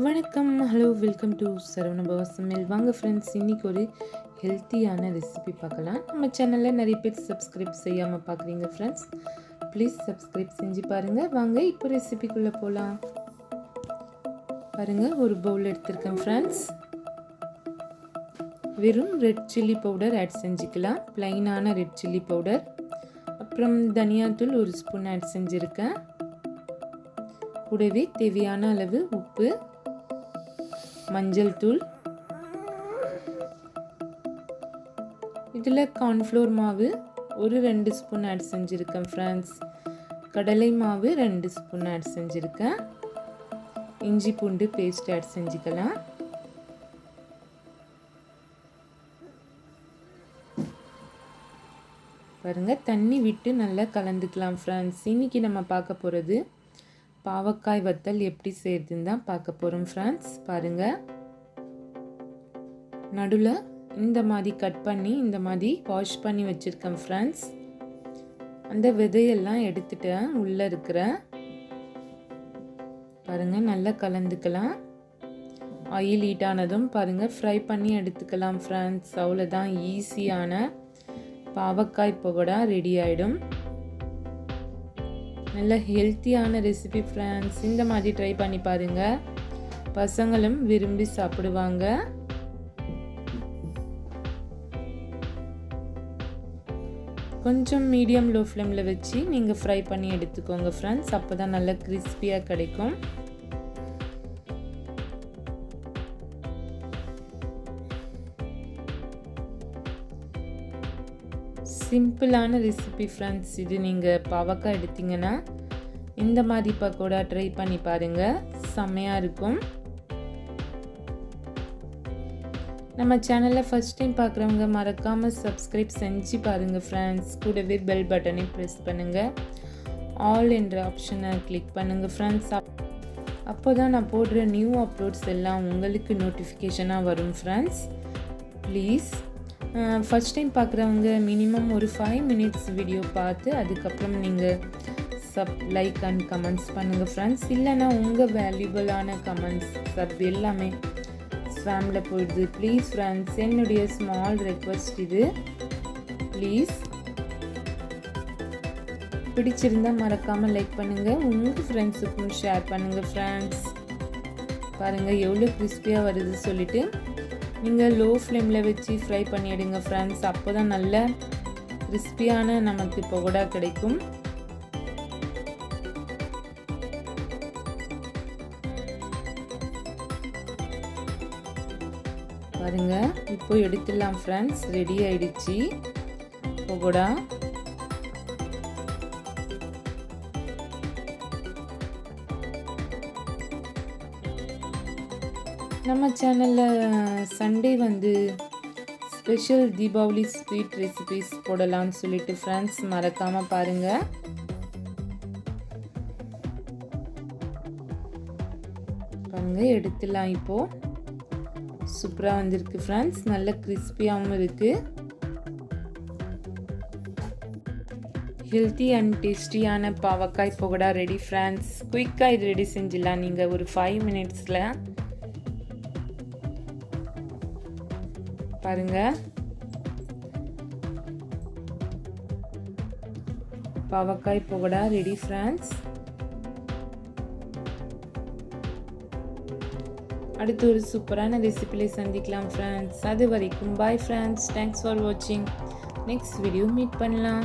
வணக்கம், hello, welcome to Saravanabhava சமையல். வாங்க ஃப்ரெண்ட்ஸ், இன்றைக்கி ஒரு ஹெல்த்தியான ரெசிபி பார்க்கலாம். நம்ம சேனலில் நிறைய பேர் சப்ஸ்கிரைப் செய்யாமல் பார்க்குறீங்க ஃப்ரெண்ட்ஸ். ப்ளீஸ் சப்ஸ்கிரைப் செஞ்சு பாருங்கள். வாங்க இப்போ ரெசிபிக்குள்ளே போகலாம். பாருங்கள், ஒரு பவுல் எடுத்திருக்கேன் ஃப்ரெண்ட்ஸ். வெறும் ரெட் சில்லி பவுடர் ஆட் செஞ்சுக்கலாம். ப்ளைனான ரெட் சில்லி பவுடர். அப்புறம் தனியாத்தூள் ஒரு ஸ்பூன் ஆட் செஞ்சுருக்கேன். கூடவே தேவையான அளவு உப்பு, மஞ்சள் தூள், இதில் கார்ன்ஃப்ளோர் மாவு ஒரு 2 ஸ்பூன் ஆட் செஞ்சுருக்கேன் ஃப்ரெண்ட்ஸ். கடலை மாவு 2 ஸ்பூன் ஆட் செஞ்சுருக்கேன். இஞ்சி பூண்டு பேஸ்ட் ஆட் செஞ்சுக்கலாம். பாருங்கள், தண்ணி விட்டு நல்லா கலந்துக்கலாம் ஃப்ரெண்ட்ஸ். இன்றைக்கி நம்ம பார்க்க போகிறது பாவக்காய் வத்தல் எப்படி செய்யறதுன்னு தான் பார்க்க போகிறோம் ஃப்ரெண்ட்ஸ். பாருங்கள், நடுவில் இந்த மாதிரி கட் பண்ணி இந்த மாதிரி வாஷ் பண்ணி வச்சுருக்கேன் ஃப்ரெண்ட்ஸ். அந்த விதையெல்லாம் எடுத்துட்டேன் உள்ளே இருக்கிற. பாருங்கள், நல்லா கலந்துக்கலாம். ஆயில் ஹீட் ஆனதும் பாருங்கள் ஃப்ரை பண்ணி எடுத்துக்கலாம் ஃப்ரெண்ட்ஸ். அவ்வளோதான், ஈஸியான பாவக்காய் பகோடா ரெடி ஆகிடும். நல்ல ஹெல்த்தியான ரெசிபி ஃப்ரெண்ட்ஸ். இந்த மாதிரி ட்ரை பண்ணி பாருங்கள். பசங்களும் விரும்பி சாப்பிடுவாங்க. கொஞ்சம் மீடியம் லோ ஃப்ளேமில் வச்சு நீங்கள் ஃப்ரை பண்ணி எடுத்துக்கோங்க ஃப்ரெண்ட்ஸ். அப்போ தான் நல்லா கிறிஸ்பியாக கிடைக்கும். சிம்பிளான ரெசிபி ஃப்ரெண்ட்ஸ். இது நீங்கள் பாவக்காய் எடுத்தீங்கன்னா இந்த மாதிரி பக்கோடா ட்ரை பண்ணி பாருங்கள், செம்மையாக இருக்கும். நம்ம சேனலில் ஃபஸ்ட் டைம் பார்க்குறவங்க மறக்காமல் சப்ஸ்கிரைப் செஞ்சு பாருங்கள் ஃப்ரெண்ட்ஸ். கூடவே பெல் பட்டனை ப்ரெஸ் பண்ணுங்கள். ஆல் என்ற ஆப்ஷனை கிளிக் பண்ணுங்கள் ஃப்ரெண்ட்ஸ். அப்போ தான் நான் போடுற நியூ அப்லோட்ஸ் எல்லாம் உங்களுக்கு நோட்டிஃபிகேஷனாக வரும் ஃப்ரெண்ட்ஸ். ப்ளீஸ் ஃபஸ்ட் டைம் பார்க்குறவங்க மினிமம் ஒரு 5 மினிட்ஸ் வீடியோ பார்த்து அதுக்கப்புறம் நீங்கள் லைக் அண்ட் கமெண்ட்ஸ் பண்ணுங்கள் ஃப்ரெண்ட்ஸ். இல்லைனா உங்கள் வேல்யூபிளான கமெண்ட்ஸ் எல்லாமே ஸ்பேமில் போயிடுது. ப்ளீஸ் ஃப்ரெண்ட்ஸ், என்னுடைய ஸ்மால் ரெக்வஸ்ட் இது. ப்ளீஸ் பிடிச்சிருந்தால் மறக்காமல் லைக் பண்ணுங்கள். உங்கள் ஃப்ரெண்ட்ஸுக்கும் ஷேர் பண்ணுங்கள் ஃப்ரெண்ட்ஸ். பாருங்கள் எவ்வளோ கிறிஸ்பியாக வருது சொல்லிவிட்டு நீங்கள் லோ ஃப்ளேமில் வச்சு ஃப்ரை பண்ணி எடுங்க ஃப்ரெண்ட்ஸ். அப்போ தான் நல்ல கிறிஸ்பியான நமக்கு பகோடா கிடைக்கும். பாருங்கள், இப்போ எடுத்துடலாம் ஃப்ரெண்ட்ஸ். ரெடி ஆயிடுச்சு பகோடா. நம்ம சேனலில் Sunday special Deepavali sweet recipes போடலாம்னு சொல்லிட்டு ஃப்ரெண்ட்ஸ் மறக்காமல் பாருங்கள். பாருங்கள், எடுத்துடலாம். இப்போது சூப்பராக வந்திருக்கு ஃப்ரெண்ட்ஸ். நல்ல கிறிஸ்பியாகவும் இருக்குது. ஹெல்த்தி அண்ட் டேஸ்டியான பாவக்காய் பகோடா ரெடி ஃப்ரெண்ட்ஸ். குயிக்காக இது ரெடி செஞ்சிடலாம் நீங்கள் ஒரு 5 மினிட்ஸில். பாருங்க, பாவக்காய் பகோடா ரெடி ஃப்ரெண்ட்ஸ். அடுத்து ஒரு சூப்பரான ரெசிபியில சந்திக்கலாம் ஃப்ரெண்ட்ஸ். அது வரைக்கும் பாய் ஃப்ரெண்ட்ஸ். தேங்க்ஸ் ஃபார் வாட்சிங். நெக்ஸ்ட் வீடியோ மீட் பண்ணலாம்.